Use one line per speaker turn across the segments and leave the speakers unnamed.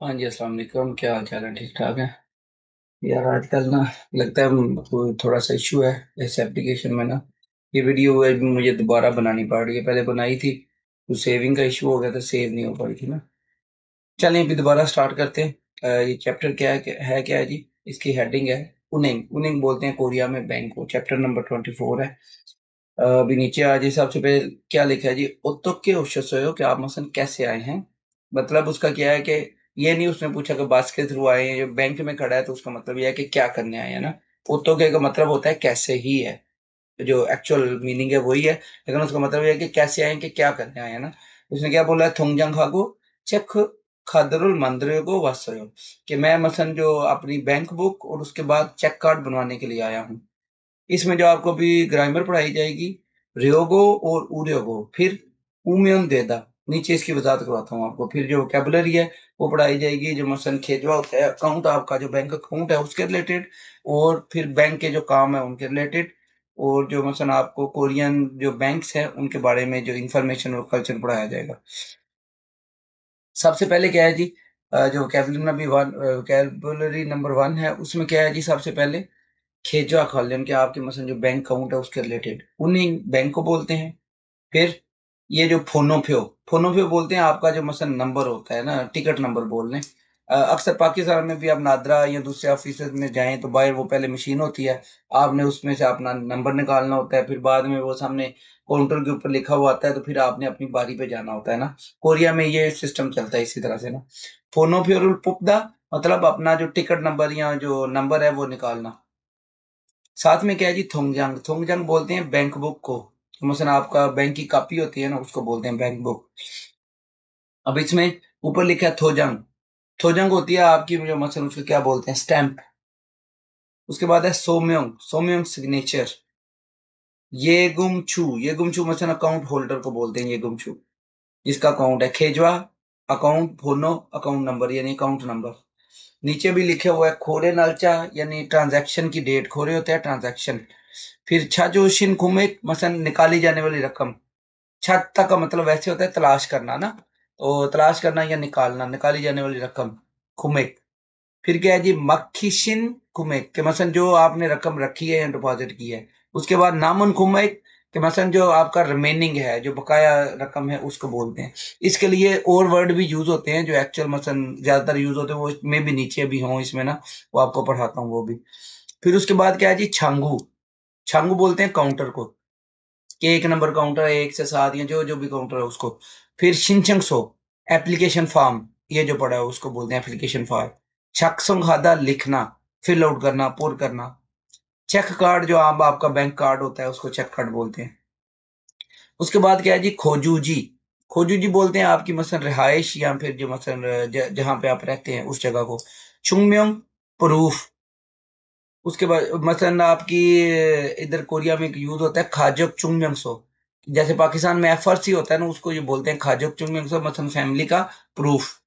हाँ जी, अस्सलाम वालेकुम। क्या हाल चाल है? ठीक ठाक है यार। आजकल ना लगता है कोई थोड़ा सा इशू है इस एप्लीकेशन में ना। ये वीडियो है मुझे दोबारा बनानी पड़ रही है। पहले बनाई थी तो सेविंग का इशू हो गया था, सेव नहीं हो पाई थी ना। चलें अभी दोबारा स्टार्ट करते हैं। ये चैप्टर क्या है जी? इसकी हेडिंग है उनिंग। उनिंग बोलते हैं कोरिया में बैंक को। चैप्टर नंबर 24 है। अभी नीचे आज हिसाब से पहले क्या लिखा है जी? ओतोके ओशोसोयो कि आप मसलन कैसे आए हैं। मतलब उसका क्या है कि ये नहीं उसने पूछा कि बस के थ्रू आए हैं। जो बैंक में खड़ा है तो उसका मतलब ये है कि क्या करने आए हैं ना। ओतोके का मतलब होता है कैसे ही है। जो एक्चुअल मीनिंग है वही है, लेकिन उसका मतलब ये है कि कैसे आए हैं, कि क्या करने आए हैं ना। उसने क्या बोला है? थोंगजंग खागो चेक खादरुल मंद्रे को वासयो, कि मैं मसलन जो अपनी बैंक बुक और उसके बाद चेक कार्ड बनवाने के लिए आया हूँ। इसमें जो आपको अभी ग्रामर पढ़ाई जाएगी, रयोगो और उर्योगो, फिर उम्योन देदा। नीचे इसकी वजाहत करवाता हूँ आपको। फिर जो वोकेबलरी है वो पढ़ाई जाएगी, जो मसलन खेजवा होता है अकाउंट, आपका जो बैंक अकाउंट है उसके रिलेटेड, और फिर बैंक के जो काम है उनके रिलेटेड, और जो मसलन आपको कोरियन जो बैंक्स हैं उनके बारे में जो इंफॉर्मेशन और कल्चर पढ़ाया जाएगा। सबसे पहले क्या है जी? जो वोकेबलरी नंबर 1 है उसमें क्या है जी? सबसे पहले खेजवा खालियन के आपके मसलन जो बैंक अकाउंट है उसके रिलेटेड उन्हीं बैंक को बोलते हैं। फिर ये जो फोनोफियो, फोनोफियो बोलते हैं आपका जो मसलन नंबर होता है ना, टिकट नंबर बोल लें। अक्सर पाकिस्तान में भी आप नादरा या दूसरे ऑफिस में जाएं तो बाहर वो पहले मशीन होती है। आपने उसमें से अपना नंबर निकालना होता है, फिर बाद में वो सामने काउंटर के ऊपर लिखा हुआ आता है, तो फिर आपने अपनी बारी पे जाना होता है ना। कोरिया में ये सिस्टम चलता है इसी तरह से ना। फोनोफियो पुपदा मतलब अपना जो टिकट नंबर या जो नंबर है वो निकालना। साथ में क्या है जी? थोंगजांग, थोंगजांग बोलते हैं बैंक बुक को। तो मसलन आपका बैंक की कॉपी होती है ना, उसको बोलते हैं बैंक बुक। अब इसमें ऊपर लिखा है थोजंग। थोजंग होती है आपकी जो मसलन उसको क्या बोलते हैं? स्टैंप। उसके बाद है सोम्योंग, सोम्योंग सिग्नेचर। ये गुमछू मसलन अकाउंट होल्डर को बोलते हैं। ये गुमछू जिसका अकाउंट है। खेजवा अकाउंट, फोनो अकाउंट नंबर यानी अकाउंट नंबर। नीचे भी लिखे हुआ है खोरे नालचा यानी ट्रांजैक्शन की डेट। खोरे होते हैं ट्रांजैक्शन। फिर छाजोशिन कुमेक मसलन निकाली जाने वाली रकम। छत्ता का मतलब वैसे होता है तलाश करना ना, तो तलाश करना या निकालना, निकाली जाने वाली रकम। कुमेक। फिर क्या है जी? मक्खिशिन कुमेक के मसलन जो आपने रकम रखी है या डिपॉजिट की है। उसके बाद नामन कुमेक के मसलन जो आपका रिमेनिंग है, जो बकाया रकम है उसको बोलते हैं। इसके लिए और वर्ड भी यूज होते हैं जो एक्चुअल मसलन ज्यादातर यूज होते हैं, वो में भी नीचे भी हों इसमें ना, वो आपको पढ़ाता हूँ वो भी। फिर उसके बाद क्या है जी? छांगू। छांगू बोलते हैं काउंटर को, कि एक नंबर काउंटर है, 1 से 7 या जो जो भी काउंटर है उसको। फिर शिनचंगसो एप्लीकेशन फॉर्म, ये जो पड़ा है उसको बोलते हैं एप्लीकेशन फॉर्म। छक्संग लिखना, फिल आउट करना, पुर करना। चेक कार्ड जो आप आपका बैंक कार्ड होता है उसको चेक कार्ड बोलते हैं। उसके बाद क्या है जी? खोजूजी। खोजूजी बोलते हैं आपकी मसलन रिहाइश या फिर जो मसलन जहाँ पे आप रहते हैं उस जगह को। चुंगम्योंग प्रूफ। उसके बाद मसलन आपकी इधर कोरिया में एक यूज होता है खाजक चुंगम्योंगसो। जैसे पाकिस्तान में एफआरसी होता है ना, उसको ये बोलते हैं खाजक चुंगम्योंगसो मसलन फैमिली का प्रूफ।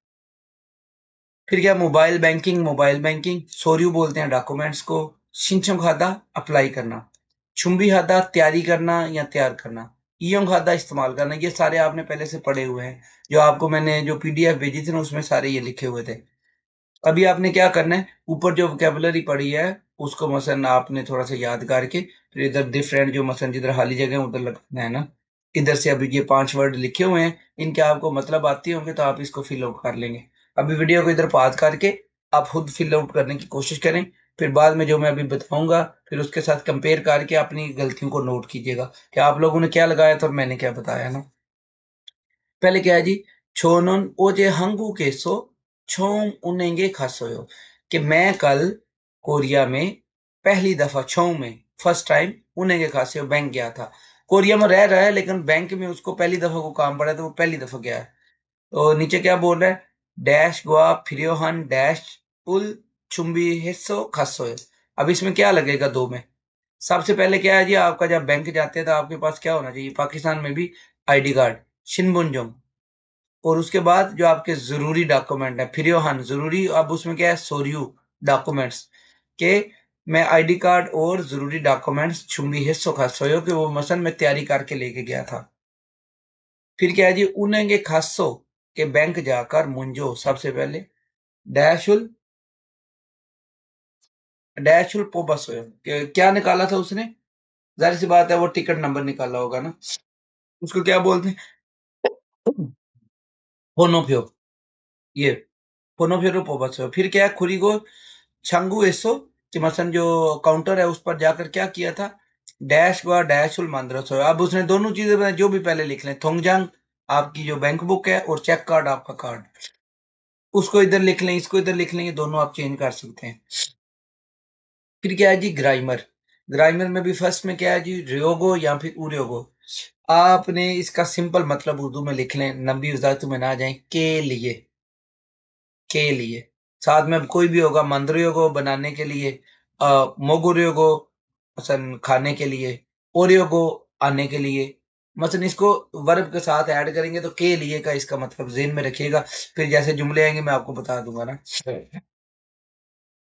फिर क्या? Mobile banking, mobile banking Sorio बोलते हैं डॉक्यूमेंट्स को। शिंचम खाता अप्लाई करना। चुंबी खाता तैयारी करना या तैयार करना। ईयम खाता इस्तेमाल करना। ये सारे आपने पहले से पढ़े हुए हैं। जो आपको मैंने जो पीडीएफ भेजी थी ना उसमें सारे ये लिखे हुए थे। अभी आपने क्या करना है? ऊपर जो वोकेबलरी पड़ी है उसको मसलन आपने थोड़ा सा याद करके, फिर इधर डिफरेंट जो मसलन जिधर खाली जगह है उधर लगना है ना। इधर से अभी ये 5 वर्ड लिखे हुए हैं, इनके आपको मतलब आते होंगे तो आप इसको फिल आउट कर लेंगे। अभी वीडियो को इधर पॉज करके आप खुद फिल आउट करने की कोशिश करें। फिर बाद में जो मैं अभी बताऊंगा फिर उसके साथ कंपेयर करके अपनी गलतियों को नोट कीजिएगा कि आप लोगों ने क्या लगाया था और मैंने क्या बताया ना। पहले क्या है जी? छोनन ओजे हंगू केसो छोंग उनेंगे खासोयो, कि मैं कल कोरिया में पहली दफा छोंग में फर्स्ट टाइम उनेंगे खासोयो बैंक गया था। कोरिया में रह रहा है लेकिन बैंक में उसको पहली दफा को काम पड़ा है तो वो पहली दफा गया है। तो नीचे क्या बोल रहा है? डैश गोआ फिरियोहन डैश पुल चुंबी हिस्सो खासोयो। अब इसमें क्या लगेगा दो में? सबसे पहले क्या है जी? आपका जब बैंक जाते हैं तो आपके पास क्या होना चाहिए? पाकिस्तान में भी आईडी कार्ड, शिनबुंजोंग। और उसके बाद जो आपके जरूरी डॉक्यूमेंट है फिर जरूरी, अब उसमें क्या है? सोरियो डॉक्यूमेंट्स के। मैं आईडी कार्ड और जरूरी डॉक्यूमेंट्स छुम्बी हिस्सों का सोयो कि वो मसन में तैयारी करके लेके गया था। फिर क्या है जी? उन्हेंगे खासो के बैंक जाकर मुंजो सबसे पहले डैशुल डैशुल पोबसोयो, क्या निकाला था उसने? जाहिर सी बात है वो टिकट नंबर निकाला होगा ना। उसको क्या बोलते हैं? फोनोफियो। ये फोनोफियो पोबसोयो। फिर क्या है, खुरीगो छंगू एसो, कि मसन जो काउंटर है उस पर जाकर क्या किया था, डैश व डैश उल मंद्रसो। अब उसने दोनों चीजें बनाई, जो भी पहले लिख लें, थोंगजांग आपकी जो बैंक बुक है और चेक कार्ड आपका कार्ड, उसको इधर लिख लें, इसको इधर लिख लेंगे, दोनों आप चेंज कर सकते हैं। फिर क्या है जी, ग्राइमर। ग्राइमर में भी फर्स्ट में क्या है जी, रियोगो या फिर उर्योगो। आपने इसका सिंपल मतलब उर्दू में लिख लें, लंबी वजाहत में ना जाए, के लिए। साथ में कोई भी होगा, मंद्रियों को बनाने के लिए, मोगुरियों को मसन खाने के लिए, ओरियो को आने के लिए। मसन इसको वर्ब के साथ ऐड करेंगे तो के लिए का इसका मतलब जेन में रखिएगा। फिर जैसे जुमले आएंगे मैं आपको बता दूंगा ना।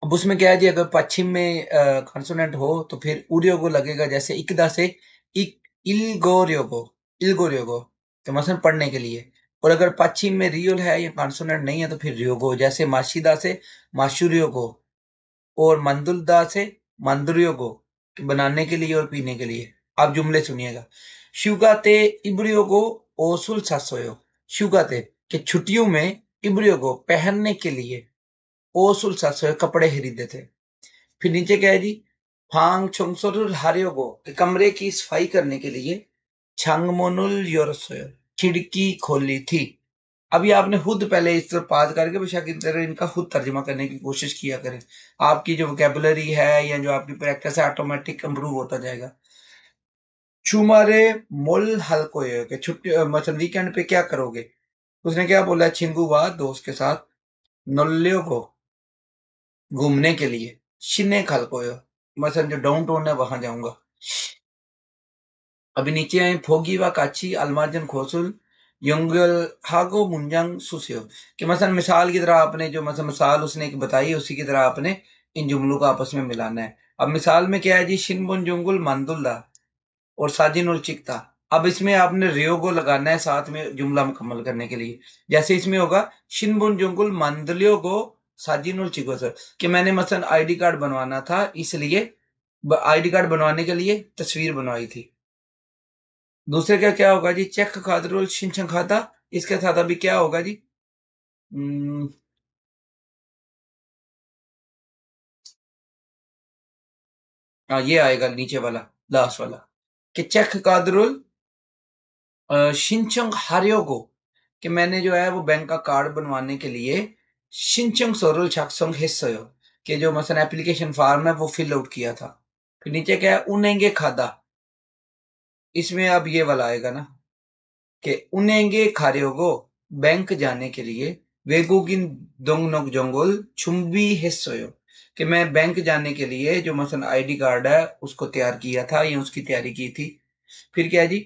अब उसमें क्या है जी, अगर पश्चिम में कॉन्सोनेंट हो तो फिर उरियो को लगेगा, जैसे इकदा से इलगोरियो को, इलगोरियो को, तो मसलन पढ़ने के लिए। और अगर पश्चिम में रियल है या कॉन्सोनेंट नहीं है तो फिर रियोगो, जैसे माशिदा से माशुरियो को, और मंदुलदा से मंदुरियो को, बनाने के लिए और पीने के लिए। आप जुमले सुनिएगा। शुगाते इब्रियो को ओसुल सासोयो। शुगाते कि छुट्टियों में, इब्रियो को पहनने के लिए, ओसुल सासोयो कपड़े खरीदे थे। फिर नीचे क्या है जी, फांग छोंगसोरुल हारियोगो, कि कमरे की सफाई करने के लिए छांगमोनुल योरसोयो, खिड़की खोली थी। अभी आपने खुद पहले इस तरह बात करके बेशक की तरह इनका खुद तर्जमा करने की कोशिश किया करें। आपकी जो वोकेबुलरी है या जो आपकी प्रैक्टिस है ऑटोमेटिक इंप्रूव होता जाएगा। चुमारे मोल हल्को ये कि छुट्टी मतलब वीकेंड पे क्या करोगे। उसने क्या बोला, छिंगुवा दोस्त के साथ, नल्लियों को घूमने के लिए, शिने हल्को मतलब जो डाउन टाउन है वहां जाऊंगा। अभी नीचे आए, फोगी व काची अलमाजन खोसुल यंगल हागो मुंजंग सुसियो, कि मसल मिसाल की तरह आपने जो मतलब मिसाल उसने एक बताई उसी की तरह आपने इन जुमलों को आपस में मिलाना है। अब मिसाल में क्या है जी, शिनबुन जुंगुल मंदुल्ला और साजिन उल चिकता। अब इसमें आपने रियोगो लगाना है साथ में जुमला मुकम्मल करने के लिए। जैसे इसमें होगा, शिनबुन जुंगुल मंदलियो को साजिन उल चिको सर, कि मैंने मसलन आईडी कार्ड बनवाना था, इसलिए आईडी कार्ड बनवाने के लिए तस्वीर बनवाई थी। दूसरे का क्या होगा जी, चेक खादरुल शिनचन खाता, इसके साथ अभी क्या होगा जी, हम्म, हाँ ये आएगा नीचे वाला, लास्ट वाला, कि चेक कादरुल शिनचंग हारियोगो, कि मैंने जो है वो बैंक का कार्ड बनवाने के लिए शिनचंग सोरुल छाक्संग हिस्सोयो, कि जो मसलन एप्लीकेशन फॉर्म है वो फिल आउट किया था। फिर नीचे क्या है, उनेंगे खादा, इसमें अब ये वाला आएगा ना, कि उनेंगे खारियोगो, बैंक जाने के लिए, वेगुगिन दोंगनोक जोंगोल चुंबी हिस्सोयो, कि मैं बैंक जाने के लिए जो मसलन आईडी कार्ड है उसको तैयार किया था या उसकी तैयारी की थी। फिर क्या है जी,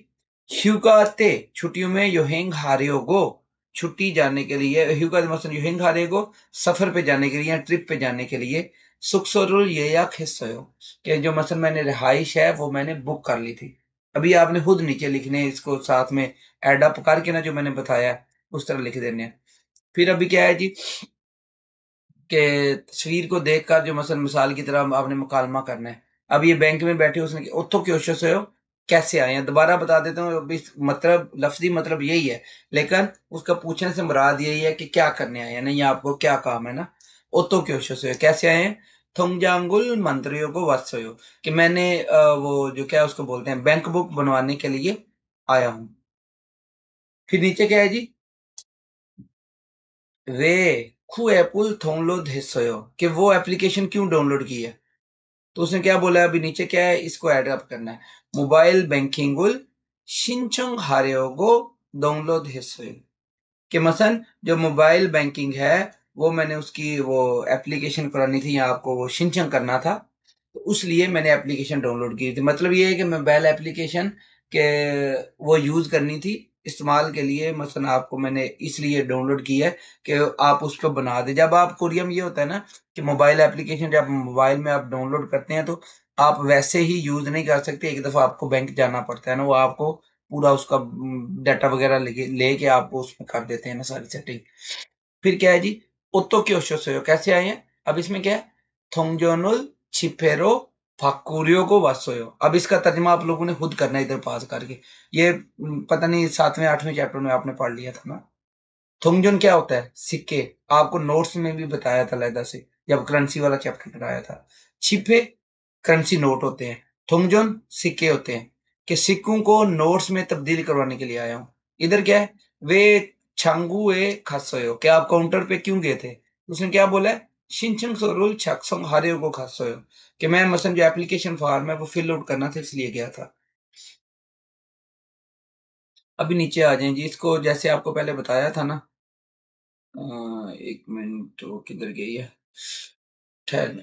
ह्यूगाते छुट्टियों में योहेंग हारियोगो, छुट्टी जाने के लिए, ह्यूगा मसलन योहेंग हारियोगो सफर पे जाने के लिए या ट्रिप पे जाने के लिए, सुक्सोरुल ये या हिस्सोयो, कि जो मसलन मैंने रिहाइश है वो मैंने बुक कर ली थी। अभी आपने खुद नीचे लिखने हैं, इसको साथ में एड अप करके ना जो मैंने बताया उस तरह लिख देने हैं। फिर अभी क्या है जी, कि तस्वीर को देखकर जो मसल मिसाल की तरह आपने मुकालमा करना है। अब ये बैंक में बैठे, उसने उतो क्यों से हो, कैसे आए हैं, दोबारा बता देता हूँ। अभी मतलब लफ्जी मतलब यही है, लेकिन उसका पूछने से मुराद यही है कि क्या करने आए हैं, नहीं आपको क्या काम है ना। ओतो क्यों से हो, कैसे आए हैं, थोंगजांगुल मंत्रियों को वत्सयो, कि मैंने वो जो क्या उसको बोलते हैं बैंक बुक बनवाने के लिए आया हूँ। फिर नीचे क्या है जी, वे खू एपुल थोंगलोड हिस्सयो, कि वो एप्लीकेशन क्यों डाउनलोड की है। तो उसने क्या बोला है, अभी नीचे क्या है, इसको ऐड अप करना है। मोबाइल बैंकिंगुल शिनचंग हारेओगो डाउनलोड हिस्सोयो, कि मसन जो मोबाइल बैंकिंग है वो मैंने उसकी वो एप्लीकेशन करानी थी या आपको वो शिनचंग करना था, तो उस लिए मैंने एप्लीकेशन डाउनलोड की थी। मतलब ये है कि मोबाइल एप्लीकेशन के वो यूज करनी थी, इस्तेमाल के लिए मसलन आपको मैंने इसलिए डाउनलोड की है कि आप उस पर बना दे। जब आप कोरियम ये होता है ना कि मोबाइल एप्लीकेशन जब मोबाइल में आप डाउनलोड करते हैं तो आप वैसे ही यूज नहीं कर सकते, एक दफा आपको बैंक जाना पड़ता है ना, वो आपको पूरा उसका डाटा वगैरह लेके लेके आपको उसमें कर देते हैं ना सारी सेटिंग। फिर क्या है जी, ओतो क्योशोसयो कैसे आए हैं? अब इसमें क्या है? थोंगजोनुल छिपेरो फाकुरियो को वासोयो। अब इसका तर्जुमा आप लोगों ने खुद करना है इधर पास करके। ये पता नहीं 7वें 8वें चैप्टर में आपने पढ़ लिया था ना। थोंगजोन क्या होता है? सिक्के। आपको नोट्स में भी बताया था अलहदा से, जब करेंसी वाला चैप्टर पढ़ाया था। छिपे करेंसी नोट होते हैं, थोंगजोन सिक्के होते हैं। कि सिक्कों को नोट्स में तब्दील करवाने के लिए आया हूँ। इधर क्या है? वे छांगुए खासोयो, क्या आप काउंटर पे क्यों गए थे? उसने क्या बोला है? शिनचंग सोरुल छाक्सोंग हारेयो को खासोयो, कि मैं मसलन जो एप्लीकेशन फॉर्म है वो फिल आउट करना था इसलिए गया था। अभी नीचे आ जाएं जी, इसको जैसे आपको पहले बताया था ना। एक मिनट, वो किधर गई है? ठहर।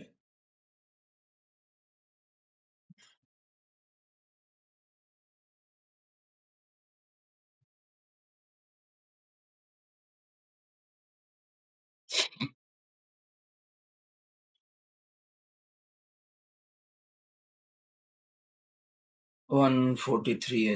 143 है।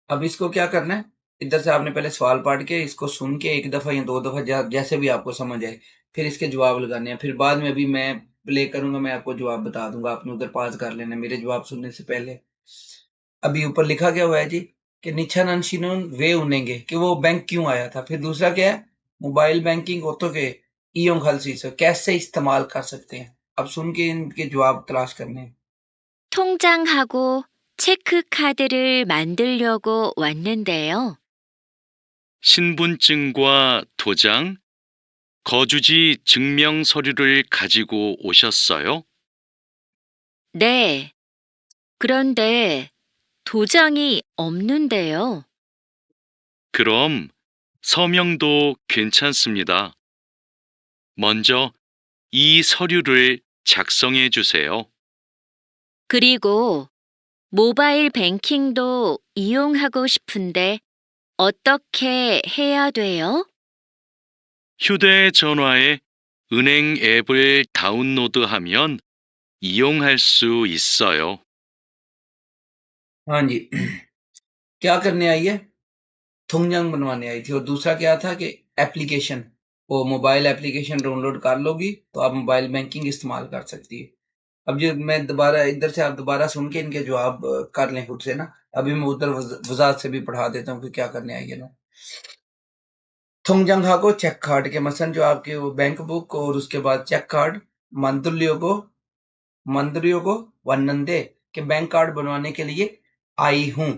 अब इसको क्या करना है? इधर से आपने पहले सवाल पढ़ के इसको सुन के एक दफा या दो दफा जैसे भी आपको समझ आए, फिर इसके जवाब लगाने हैं। फिर बाद में अभी मैं प्ले करूंगा, मैं आपको जवाब बता दूंगा, आपने उधर पास कर लेना है मेरे जवाब सुनने से पहले। अभी ऊपर लिखा क्या हुआ है जी? कि निच्छानन शिनोन वे उनेंगे, कि वो बैंक क्यों आया था। फिर दूसरा क्या है? मोबाइल बैंकिंग होतो के इयों खलसी से कैसे इस्तेमाल कर सकते हैं। अब सुन के इनके जवाब तलाश करने हैं।
통장하고 체크카드를 만들려고 왔는데요.
신분증과 도장, 거주지 증명 서류를 가지고 오셨어요?
네, 그런데 도장이 없는데요.
그럼 서명도 괜찮습니다. 먼저 이 서류를 작성해 주세요.
그리고 모바일 뱅킹도 이용하고 싶은데 어떻게 해야 돼요?
휴대전화에 은행 앱을 다운로드하면 이용할 수 있어요.
हाँ जी। क्या करने आई है? थोंगजंग बनवाने आई थी। और दूसरा क्या था कि एप्लीकेशन, वो मोबाइल एप्लीकेशन डाउनलोड कर लोगी तो आप मोबाइल बैंकिंग इस्तेमाल कर सकती है। अब जो मैं दोबारा इधर से आप दोबारा सुन के इनके जवाब कर लें खुद से ना। अभी मैं उधर वजात से भी पढ़ा देता हूँ कि क्या करने आई है ना। थोंगजंग को चेक कार्ड के मसन जो आपके वो बैंक बुक और उसके बाद चेक कार्ड, मंदलियों को वन्नंदे के बैंक कार्ड बनवाने के लिए आई हूँ।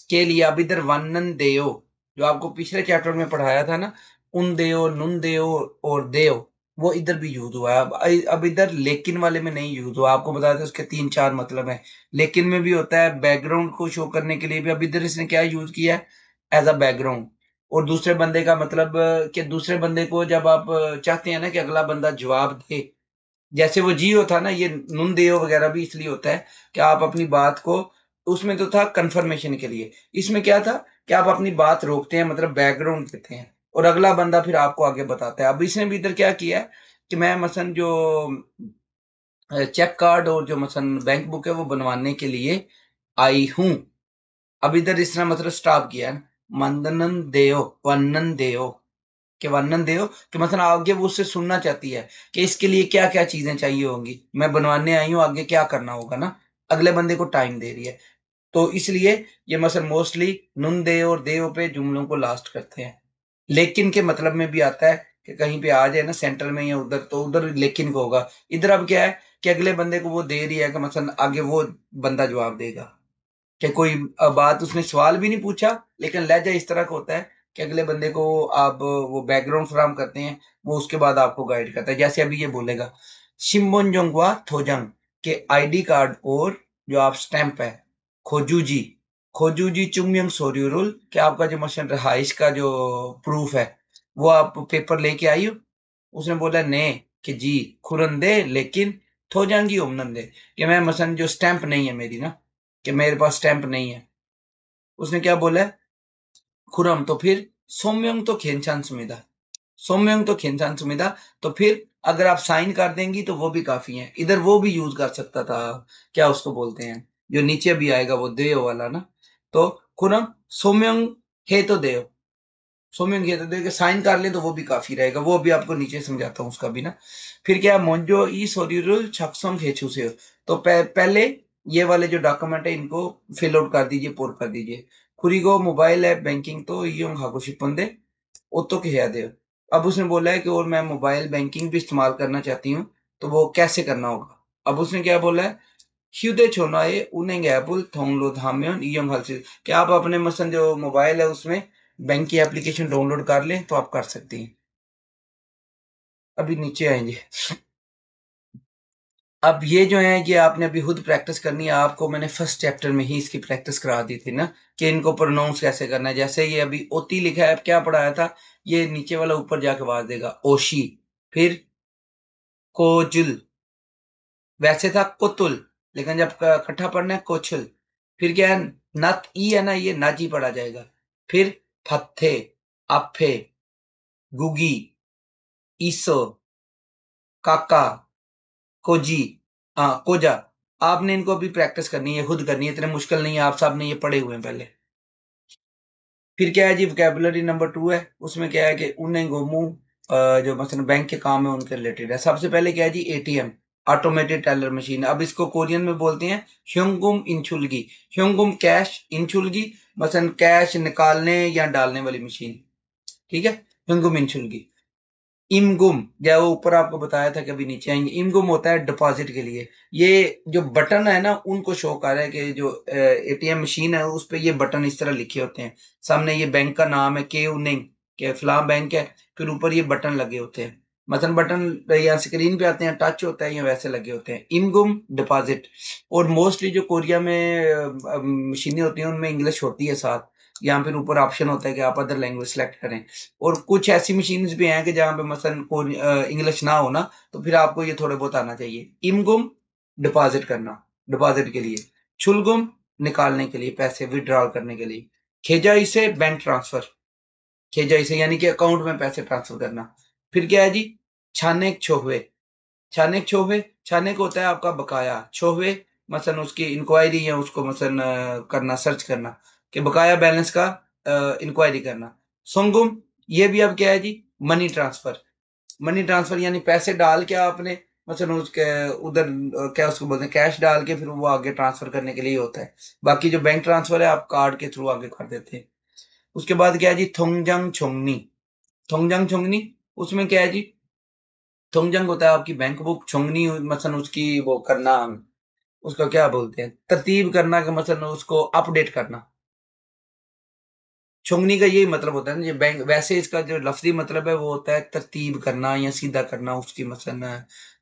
के लिए अब इधर वन्नन देयो, जो आपको पिछले चैप्टर में पढ़ाया था ना, उन देयो नुन देयो और देयो, वो इधर भी यूज हुआ है। अब इधर लेकिन वाले में नहीं यूज हुआ। आपको बताया था उसके 3-4 मतलब है। लेकिन में भी होता है बैकग्राउंड को शो करने के लिए भी। अब इधर इसने क्या यूज किया है? As a background. और दूसरे बंदे का मतलब कि दूसरे बंदे को जब आप चाहते हैं ना कि अगला बंदा जवाब दे, जैसे वो जियो था ना, ये नुन देयो वगैरह भी इसलिए होता है कि आप अपनी बात को, उसमें तो था कंफर्मेशन के लिए, इसमें क्या था कि आप अपनी बात रोकते हैं, मतलब बैकग्राउंड देते हैं और अगला बंदा फिर आपको आगे बताता है। अब इसने भी इधर क्या किया है कि मैं मसलन जो चेक कार्ड और जो मसलन बैंक बुक है वो बनवाने के लिए आई हूं। अब इधर इसने मतलब स्टॉप किया है, मंदनन देयो वन्नन देयो, कि वर्णन दे कि मतलब आगे वो उससे सुनना चाहती है कि इसके लिए क्या क्या चीजें चाहिए होंगी, मैं बनवाने आई हूँ, आगे क्या करना होगा ना। अगले बंदे को टाइम दे रही है। तो इसलिए ये मसल मोस्टली नुन दे और देओ पे जुमलों को लास्ट करते हैं। लेकिन के मतलब में भी आता है कि कहीं पे आ जाए ना सेंटर में या उधर, तो उधर लेकिन को होगा। इधर अब क्या है कि अगले बंदे को वो दे रही है कि मसलन आगे वो बंदा जवाब देगा, कि कोई बात उसने सवाल भी नहीं पूछा, लेकिन लहजा इस तरह का होता है कि अगले बंदे को आप वो बैकग्राउंड फराहम करते हैं, वो उसके बाद आपको गाइड करता है। जैसे अभी ये बोलेगा शिम्बोनजोंगवा थोजंग, के आईडी कार्ड और जो आप स्टैंप है खोजूजी, खोजूजी चुंगम्यंग सोर्यूरुल, कि आपका जो मशन रहाइश का जो प्रूफ है वो आप पेपर लेके आई हो। उसने बोला ने, कि जी खुरंदे लेकिन थोजंगी ओमनंदे, कि मैं मसन जो स्टैंप नहीं है मेरी ना, कि मेरे पास स्टैंप नहीं है। उसने क्या बोला है? खुरम तो फिर सोम्यंग तो खेनचान सुमिदा, सोम्यंग तो खेनचान सुमिदा, तो फिर अगर आप साइन कर देंगी तो वो भी काफी है। इधर वो भी यूज कर सकता था, क्या उसको बोलते हैं, जो नीचे भी आएगा वो देव वाला ना। तो खुरम सोम्यंग हे तो देव, सोम्योंग किया तो देखिए साइन कर ले तो वो भी काफी रहेगा, वो भी आपको नीचे समझाता हूँ उसका भी ना। फिर क्या मोन्जो ई सोरिरुल छक्सोंग हेचू से, तो पहले ये वाले जो डॉक्यूमेंट है इनको फिल आउट कर दीजिए, पुर कर दीजिए। कुरिगो मोबाइल ऐप बैंकिंग तो इयोंग हाकुशिपुंदे ओतो के दे। अब उसने बोला है कि और मैं मोबाइल बैंकिंग भी इस्तेमाल करना चाहती हूँ, तो वो कैसे करना होगा। अब उसने क्या बोला है, 휴대전화에 은행 앱을 डाउनलोड하면 이용할 수, कि आप अपने मसलन जो मोबाइल है उसमें बैंक की एप्लीकेशन डाउनलोड कर लें तो आप कर सकती हैं। अभी नीचे आएंगे। अब ये जो है ये आपने अभी खुद प्रैक्टिस करनी है, आपको मैंने फर्स्ट चैप्टर में ही इसकी प्रैक्टिस करा दी थी ना, कि इनको प्रोनाउंस कैसे करना है। जैसे ये अभी ओती लिखा है, क्या पढ़ाया था, ये नीचे वाला ऊपर जाके आवाज देगा ओशी, फिर कोजुल, वैसे था कुतुल, लेकिन जब इकट्ठा पढ़ना है कोचुल। फिर क्या है, नत ई है ना, ये नाजी पढ़ा जाएगा। फिर फत्थे, अफे, गुगी, ईसो, काका, कोजी, हाँ कोजा। आपने इनको अभी प्रैक्टिस करनी है, खुद करनी है, इतने मुश्किल नहीं है, आप सब ने ये पढ़े हुए हैं पहले। फिर क्या है जी, वोकैबुलरी नंबर 2 है, उसमें क्या है कि उन्हें गोमू जो मसलन बैंक के काम है उनके रिलेटेड है। सबसे पहले क्या है जी, एटीएम, ऑटोमेटेड टेलर मशीन। अब इसको कोरियन में बोलते हैं ह्योंगुम इंचुलगी। ह्योंगुम कैश, इंचुलगी मसलन कैश निकालने या डालने वाली मशीन, ठीक है, ह्योंगुम इंचुलगी। इमगुम, जो वो ऊपर आपको बताया था कि अभी नीचे आएंगे, इमगुम होता है डिपॉजिट के लिए। ये जो बटन है ना उनको शो कर रहा है कि जो एटीएम मशीन है उस पे ये बटन इस तरह लिखे होते हैं। सामने ये बैंक का नाम है के उनिंग, के फलां बैंक है, फिर ऊपर ये बटन लगे होते हैं। मतलब बटन या स्क्रीन पे आते हैं, टच होता है या वैसे लगे होते हैं। इमगुम डिपॉजिट। और मोस्टली जो कोरिया में मशीनें होती हैं उनमें इंग्लिश होती है साथ, यहाँ फिर ऊपर ऑप्शन होता है कि आप अदर लैंग्वेज सेलेक्ट करें। और कुछ ऐसी मशीन्स भी हैं कि जहाँ पे मसलन कोई इंग्लिश ना हो ना, तो फिर आपको ये थोड़े बहुत आना चाहिए। इमगुम डिपॉजिट करना, डिपॉजिट के लिए। छुलगुम निकालने के लिए, पैसे विड्रॉल करने के लिए। खेजाई से बैंक ट्रांसफर, खेजाई से यानी कि अकाउंट में पैसे ट्रांसफर करना। फिर क्या है जी, छाने छोहवे, छाने छोहवे, छाने को होता है आपका बकाया, छोहवे मसलन उसकी इंक्वायरी या उसको मसलन करना, सर्च करना, कि बकाया बैलेंस का इंक्वायरी करना। सोंगुम, ये भी अब क्या है जी, मनी ट्रांसफर। मनी ट्रांसफर यानी पैसे डाल के आपने मसलन उसके उधर क्या उसको बोलते हैं, कैश डाल के फिर वो आगे ट्रांसफर करने के लिए होता है। बाकी जो बैंक ट्रांसफर है आप कार्ड के थ्रू आगे कर देते हैं। उसके बाद क्या है जी, थोंगजंग छोंगनी, थोंगजंग छोंगनी, उसमें क्या है जी, थोंगजंग होता है आपकी बैंक बुक, छोंगनी मसलन उसकी वो करना, उसका क्या बोलते हैं, तरतीब करना, कि मतलब उसको अपडेट करना। छुंगनी का यही मतलब होता है ना, ये बैंक, वैसे इसका जो लफ्जी मतलब है वो होता है तरतीब करना या सीधा करना, उसकी मसलन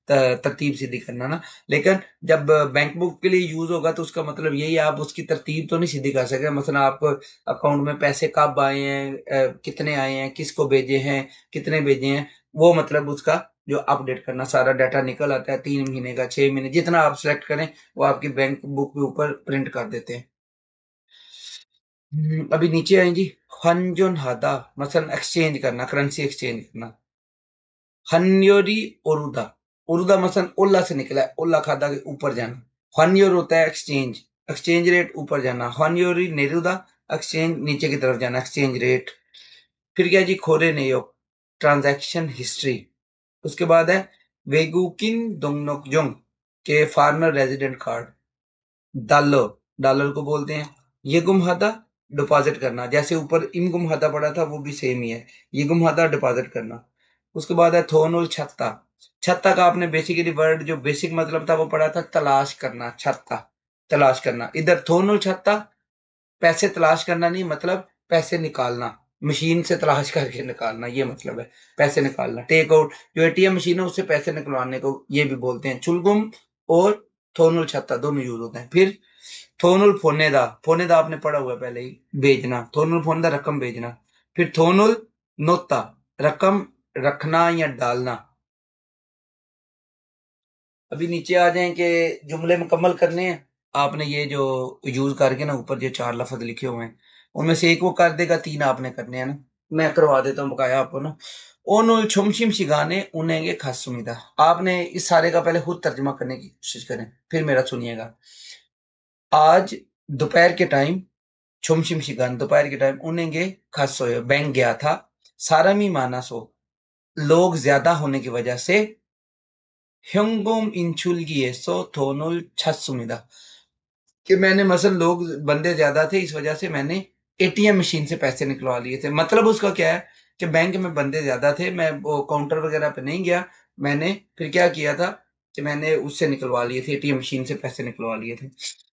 तरतीब सीधी करना ना। लेकिन जब बैंक बुक के लिए यूज होगा तो उसका मतलब यही है, आप उसकी तरतीब तो नहीं सीधी कर सके। मसलन आपको अकाउंट में पैसे कब आए हैं, कितने आए हैं, किसको भेजे हैं, कितने भेजे हैं, वो मतलब उसका जो अपडेट करना, सारा डाटा निकल आता है 3 महीने का, 6 महीने, जितना आप सेलेक्ट करें वो आपकी बैंक बुक के ऊपर प्रिंट कर देते हैं। अभी नीचे आएंगी, हंजुन हादा मसलन एक्सचेंज करना, करेंसी एक्सचेंज करना। हन्योरी ओरुदा, ओरुदा मसलन ओला से निकला है, ओला खादा के ऊपर जाना। हन्योर होता है एक्सचेंज, एक्सचेंज रेट ऊपर जाना। हन्योरी नेरुदा, एक्सचेंज नीचे की तरफ जाना, एक्सचेंज रेट। फिर क्या जी, खोरे नेयो, ट्रांजैक्शन हिस्ट्री। उसके बाद है वेगुकिन दोंगनोकजोंग के farmer resident card. Dollar, dollar को बोलते हैं ये गुमहादा, डिपॉजिट करना, जैसे ऊपर इन गुमहादा पड़ा था वो भी सेम ही है, ये गुमहादा डिपॉजिट करना। उसके बाद है थोनुल छत्ता, छत्ता का आपने बेसिकली वर्ड जो बेसिक मतलब था वो पढ़ा था तलाश करना, छत्ता तलाश करना। इधर थोनुल छत्ता पैसे तलाश करना नहीं, मतलब पैसे निकालना, मशीन से तलाश करके निकालना, ये मतलब है पैसे निकालना। टेक आउट, जो एटीएम मशीन है उससे पैसे निकलवाने को ये भी बोलते हैं। चुलगुम और थोनुल छत्ता दोनों यूज होते हैं। फिर थोनुल फोनेदा, फोनेदा आपने पढ़ा हुआ है पहले ही, भेजना, थोनुल फोनेदा रकम भेजना। फिर थोनुल नोता, रकम रखना या डालना। अभी नीचे आ जाएं कि जुमले मुकम्मल करने हैं। आपने ये जो यूज करके ना ऊपर जो 4 लफ्ज लिखे हुए हैं उनमें से एक वो कर देगा, 3 आपने करने हैं ना। मैं करवा देता हूँ बकाया आपको ना। ओनुल छुमशिम शिगाने उन्हेंगे खास सुमिदा, आपने इस सारे का पहले खुद तर्जुमा करने की कोशिश करें, फिर मेरा सुनिएगा। आज दोपहर के टाइम 점심시간 दोपहर के टाइम उन्हेंगे 갔어요. बैंक गया था. 사람이 많아서 लोग ज्यादा होने की वजह से 현금 인출기에서 돈을 찾습니다. कि मैंने मसलन लोग बंदे ज्यादा थे इस वजह से मैंने एटीएम मशीन से पैसे निकलवा लिए थे. मतलब उसका क्या है कि बैंक में बंदे ज्यादा थे, मैं वो काउंटर वगैरह पे नहीं गया, मैंने फिर क्या किया था कि मैंने उससे निकलवा लिए थे, एटीएम मशीन से पैसे निकलवा लिए थे.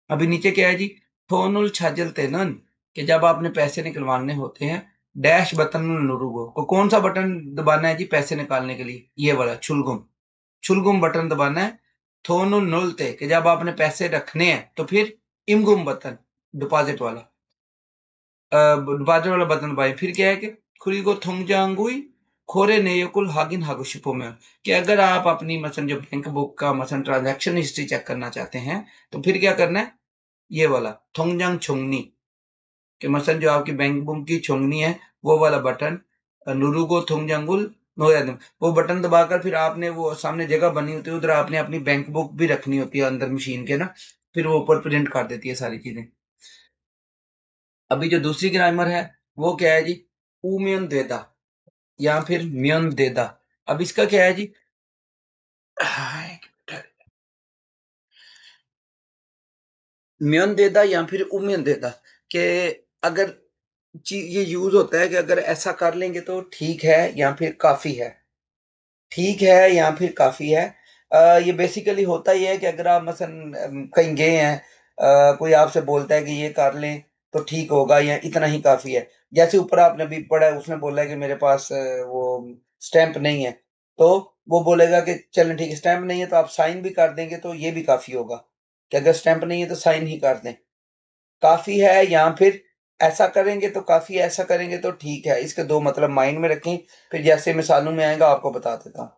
अभी नीचे क्या है जी, फोनुल छाजल तेनन, कि जब आपने पैसे निकलवाने होते हैं डैश बटन नुरुगो को कौन सा बटन दबाना है जी पैसे निकालने के लिए, ये वाला छुलगुम छुलगुम बटन दबाना है. थोनुल नुलते कि जब आपने पैसे रखने हैं तो फिर इमगुम बटन डिपॉजिट वाला डिपॉजिट वाला बटन दबाए. फिर क्या है कि खुरीगो थोंगजांगुई खोरे नेयकुल हागिन हागु शिपो में, कि अगर आप अपनी मसलन जो बैंक बुक का मसलन ट्रांजैक्शन हिस्ट्री चेक करना चाहते हैं तो फिर क्या करना है, ये वाला थोंगजांग छोंगनी, कि मसलन जो आपकी बैंक बुक की छोंगनी है वो वाला बटन नुरुगो थोंगजांगुल नोयादम, वो बटन दबाकर फिर आपने वो सामने जगह बनी होती है उधर आपने अपनी बैंक बुक भी रखनी होती है अंदर मशीन के ना, फिर वो ऊपर प्रिंट कर देती है सारी चीजें. अभी जो दूसरी ग्रामर है वो क्या है जी, उम्यन देदा या फिर म्यन देदा. अब इसका क्या है जी, म्यन देदा या फिर उम्यन देदा, कि अगर ये यूज होता है कि अगर ऐसा कर लेंगे तो ठीक है या फिर काफी है, ठीक है या फिर काफी है. ये बेसिकली होता ही है कि अगर आप मसलन कहीं गए हैं, कोई आपसे बोलता है कि ये कर लें तो ठीक होगा या इतना ही काफी है. जैसे ऊपर आपने भी पढ़ा है, उसने बोला है कि मेरे पास वो स्टैंप नहीं है, तो वो बोलेगा कि चलें ठीक है स्टैंप नहीं है तो आप साइन भी कर देंगे तो ये भी काफी होगा, कि अगर स्टैंप नहीं है तो साइन ही कर दें. काफी है या फिर ऐसा करेंगे तो काफी है, ऐसा करेंगे तो ठीक है. इसके दो मतलब माइंड में रखें, फिर जैसे मिसालों में आएगा आपको बता देता हूँ.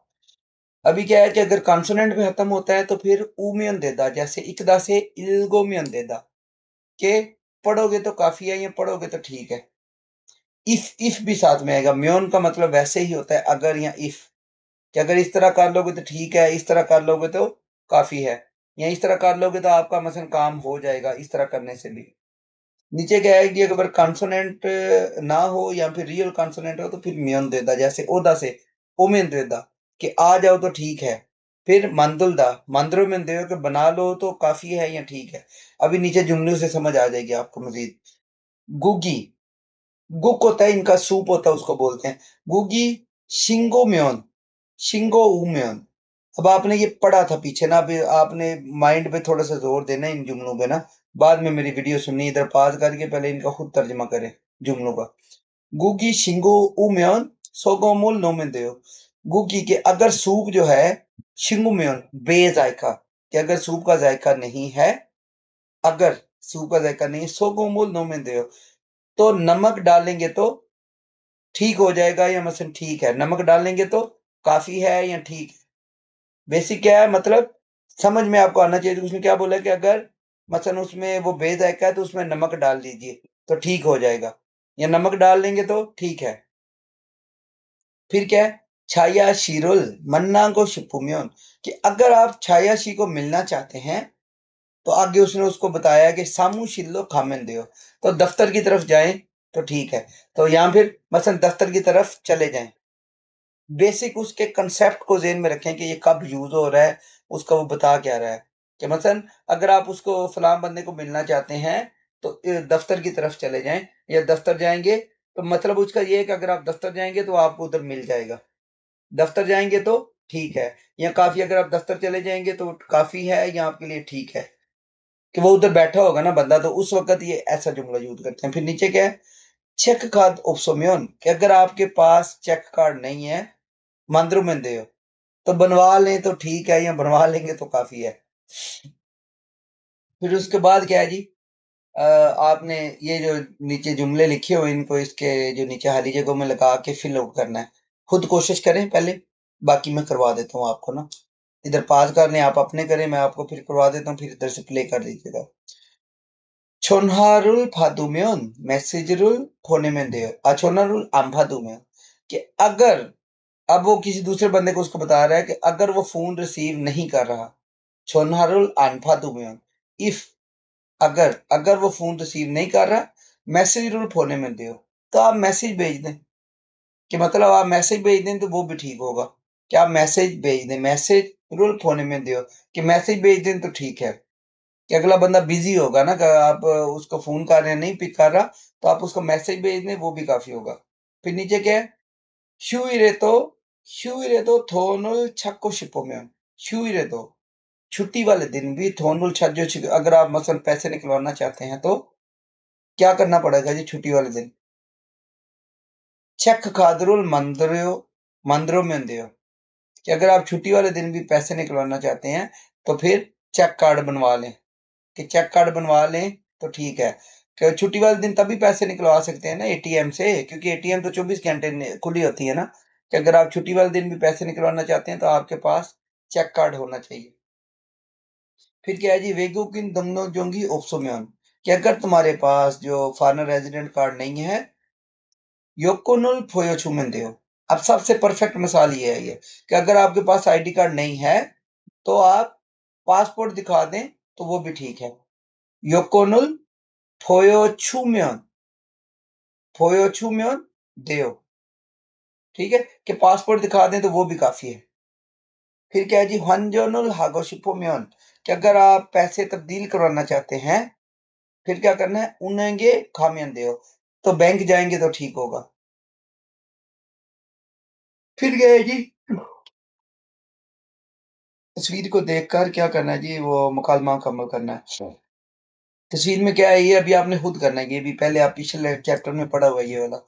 अभी क्या है कि अगर कॉन्सोनेंट पे खत्म होता है तो फिर ऊमियन देदा, जैसे इकदा से इल्गोमियन देदा, के पढ़ोगे तो काफी है या पढ़ोगे तो ठीक है. इफ भी साथ में आएगा. म्योन का मतलब वैसे ही होता है अगर या इफ, कि अगर इस तरह कर लोगे तो ठीक है, इस तरह कर लोगे तो काफी है, या इस तरह कर लोगे तो आपका मसलन काम हो जाएगा इस तरह करने से भी. नीचे क्या है कि अगर कॉन्सोनेंट ना हो या फिर रियल कॉन्सोनेंट हो तो फिर म्योन देदा, जैसे ओदा से ओमेन देदा, कि आ जाओ तो ठीक है. फिर मंदुलदा मंदरो में दे के बना लो तो काफी है या ठीक है. अभी नीचे जुमलों से समझ आ जाएगी आपको मजीद. गुगी, गुक होता है इनका सूप होता है उसको बोलते हैं. गुगी शिंगो म्योन, शिंगो उम्योन. अब आपने ये पढ़ा था पीछे ना, अभी आपने माइंड पे थोड़ा सा जोर देना इन जुमलों पे ना. बाद में मेरी वीडियो सुननी, इधर पास करके पहले इनका खुद तर्जमा करें जुमलों का. गुगी शिंगो उम्योन सोगोमुल नोमेंदेओ, गुगी के अगर सूप जो है शिंगो म्योन बेजायका, कि अगर सूप का जायका नहीं है, अगर सूप का जायका नहीं है सोगोमुल नोमेंदेओ, तो नमक डालेंगे तो ठीक हो जाएगा या मसलन ठीक है, नमक डालेंगे तो काफी है या ठीक है. बेसिक क्या है मतलब समझ में आपको आना चाहिए. तो उसने क्या बोला कि अगर मसलन उसमें वो बेजायका है तो उसमें नमक डाल दीजिए तो ठीक हो जाएगा, या नमक डाल देंगे तो ठीक है. फिर क्या है, छाया शीरुल मन्ना को शिपुम्योन, कि अगर आप छायाशी को मिलना चाहते हैं तो आगे उसने उसको बताया कि सामू शिल्लो खामेन देओ, तो दफ्तर की तरफ जाएं तो ठीक है. तो यहाँ फिर मसलन दफ्तर की तरफ चले जाएं. बेसिक उसके कंसेप्ट को ज़हन में रखें कि ये कब यूज हो रहा है, उसका वो बता क्या रहा है. कि मसलन अगर आप उसको फलां बंदे को मिलना चाहते हैं तो दफ्तर की तरफ चले जाएं, या दफ्तर जाएंगे तो मतलब उसका ये है कि अगर आप दफ्तर जाएंगे तो आपको उधर मिल जाएगा, दफ्तर जाएंगे तो ठीक है, या काफी अगर आप दफ्तर चले जाएंगे तो काफी है या आपके लिए ठीक है, कि वो उधर बैठा होगा ना बंदा, तो उस वक्त ये ऐसा जुमला यूज करते हैं. फिर नीचे क्या है, चेक कार्ड ऑप्सोम्योन, कि अगर आपके पास चेक कार्ड नहीं है मंदिरों में दे तो बनवा लें तो ठीक है, या बनवा लेंगे तो काफी है. फिर उसके बाद क्या है जी, आपने ये जो नीचे जुमले लिखे हुए इनको इसके जो नीचे खाली जगहों में लगा के फिल आउट करना है. खुद कोशिश करें पहले, बाकी मैं करवा देता हूँ आपको ना. इधर पास कर लें, आप अपने करें, मैं आपको फिर करवा देता हूँ, फिर इधर से प्ले कर दीजिएगा. छोनहारुल फादुमेन मैसेजरुल फोने में दे अछोनारुल आम्फादुमेन, कि अगर अब वो किसी दूसरे बंदे को उसको बता रहा है कि अगर वो फोन रिसीव नहीं कर रहा, छोनहारुल आन्फादुमेन, इफ अगर अगर वो फोन रिसीव नहीं कर रहा मैसेज रूल फोने में दो, तो आप मैसेज भेज दें कि मतलब आप मैसेज भेज दें तो वो भी ठीक होगा कि आप मैसेज भेज दें, मैसेज रूल फोने में दो कि मैसेज भेज दें तो ठीक है कि अगला बंदा बिजी होगा ना कि आप उसको फोन कर रहे हैं नहीं पिक कर रहा, तो आप उसको मैसेज भेज दें वो भी काफी होगा। फिर नीचे क्या है, 휴일에도 휴일에도 돈을 찾고 싶으면, 휴일에도 छुट्टी वाले दिन भी 돈을 찾고 싶 अगर आप मसलन पैसे निकलवाना चाहते हैं तो क्या करना पड़ेगा जी छुट्टी वाले दिन? चेक 카드를 만들면 돼요 कि अगर आप छुट्टी वाले दिन भी पैसे निकलवाना चाहते हैं तो फिर चेक कार्ड बनवा लें कि चेक कार्ड बनवा लें तो ठीक है कि छुट्टी वाले दिन तभी पैसे निकलवा सकते हैं ना एटीएम से, क्योंकि एटीएम तो 24 घंटे खुली होती है ना, कि अगर आप छुट्टी वाले दिन भी पैसे निकलवाना चाहते हैं तो आपके पास चेक कार्ड होना चाहिए। फिर क्या है जी, वेगुकिन दमनो जोंगी ओप्सोम्योन कि अगर तुम्हारे पास जो फॉरेन रेजिडेंट कार्ड नहीं है, योकोनुल फोयोचुमेंदेओ। अब सबसे परफेक्ट मिसाल ये है कि अगर आपके पास आईडी कार्ड नहीं है तो आप पासपोर्ट दिखा दें तो वो भी ठीक है। योकोनुल फोयोचुमेन फोयोचुमेन देओ, ठीक है कि पासपोर्ट दिखा दें तो वो भी काफी है। फिर क्या है जी, हंजोनुल हागोशिपोम्योन कि अगर आप पैसे तब्दील करवाना चाहते हैं फिर क्या करना है, उनेंगे खामियन देओ, तो बैंक जाएंगे तो ठीक होगा। फिर क्या है जी, तस्वीर को देखकर क्या करना है जी, वो मुकालमा मुकम्मल करना है। तस्वीर में क्या है ये अभी आपने खुद करना है, ये भी पहले आप पिछले चैप्टर में पढ़ा हुआ है ये वाला।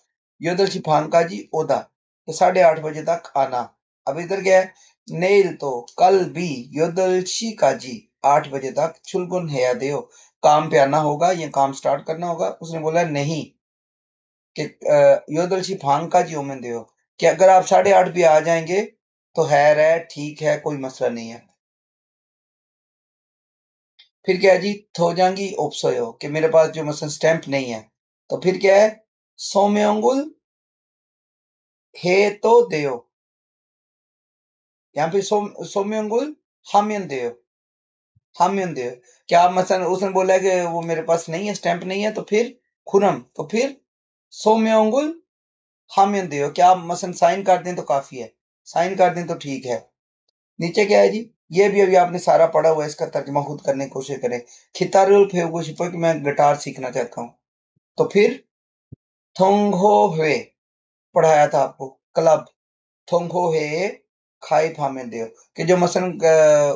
योदल फांका जी ओदा तो 8:30 बजे तक आना। अब इधर क्या है, नेल तो कल भी योदलशी का जी 8 बजे तक चुलगुन है देओ, काम पे आना होगा या काम स्टार्ट करना होगा। उसने बोला नहीं कि योदलशी फांका जी ओमन देओ कि अगर आप 8:30 भी आ जाएंगे तो है ठीक है, कोई मसला नहीं है। फिर क्या है जी, थोजांगी ओप्सोयो कि मेरे पास जो मसलन स्टैंप नहीं है, तो फिर क्या है, सोम्योंगुल हे तो देओ, यहाँ पे सोम्योंगुल हाम्यन देओ क्या आप मसलन उसने बोला है कि वो मेरे पास नहीं है, स्टैंप नहीं है, तो फिर खुरम, तो फिर सोम्योंगुल हाम्यन देओ क्या आप मसलन साइन कर दें तो काफी है, साइन कर दें तो ठीक है। नीचे क्या है जी, ये भी अभी आपने सारा पढ़ा हुआ है, इसका तर्जुमा खुद करने की कोशिश करें। खितारुल फेगो शिपो कि मैं गिटार सीखना चाहता हूँ, तो फिर थोंगहो हुए पढ़ाया था आपको क्लब, थोंगहो हे खाई फामे देव कि जो मसलन